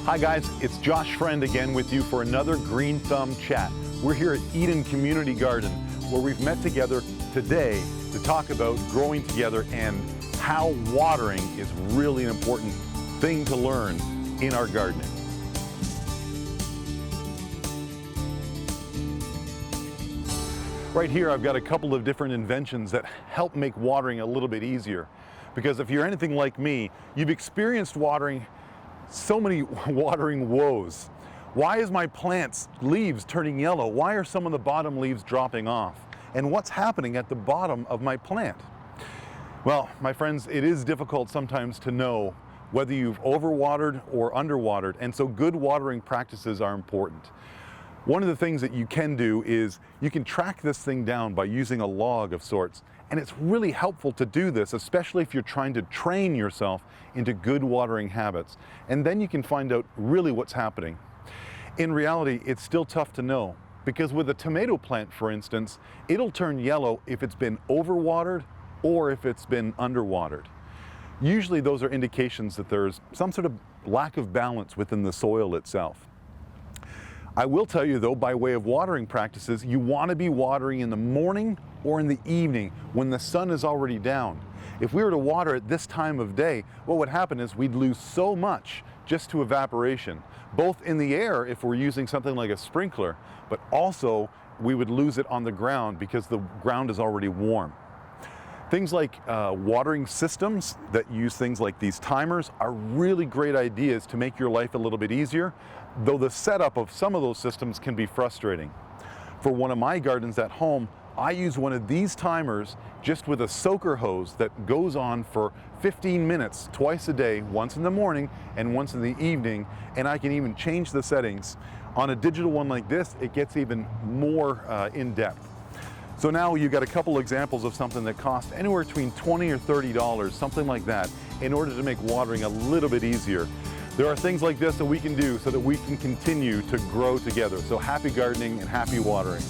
Hi guys, it's Josh Friend again with you for another Green Thumb Chat. We're here at Eden Community Garden where we've met together today to talk about growing together and how watering is really an important thing to learn in our gardening. Right here I've got a couple of different inventions that help make watering a little bit easier. Because if you're anything like me, you've experienced so many watering woes. Why is my plant's leaves turning yellow? Why are some of the bottom leaves dropping off? And what's happening at the bottom of my plant? Well, my friends, it is difficult sometimes to know whether you've overwatered or underwatered, and so good watering practices are important. One of the things that you can do is you can track this thing down by using a log of sorts. And it's really helpful to do this, especially if you're trying to train yourself into good watering habits. And then you can find out really what's happening. In reality, it's still tough to know because with a tomato plant, for instance, it'll turn yellow if it's been overwatered or if it's been underwatered. Usually those are indications that there's some sort of lack of balance within the soil itself. I will tell you though, by way of watering practices, you want to be watering in the morning or in the evening when the sun is already down. If we were to water at this time of day, what would happen is we'd lose so much just to evaporation, both in the air if we're using something like a sprinkler, but also we would lose it on the ground because the ground is already warm. Things like watering systems that use things like these timers are really great ideas to make your life a little bit easier, though the setup of some of those systems can be frustrating. For one of my gardens at home, I use one of these timers just with a soaker hose that goes on for 15 minutes twice a day, once in the morning and once in the evening, and I can even change the settings. On a digital one like this, it gets even more in-depth. So now you've got a couple examples of something that costs anywhere between $20 or $30, something like that, in order to make watering a little bit easier. There are things like this that we can do so that we can continue to grow together. So happy gardening and happy watering.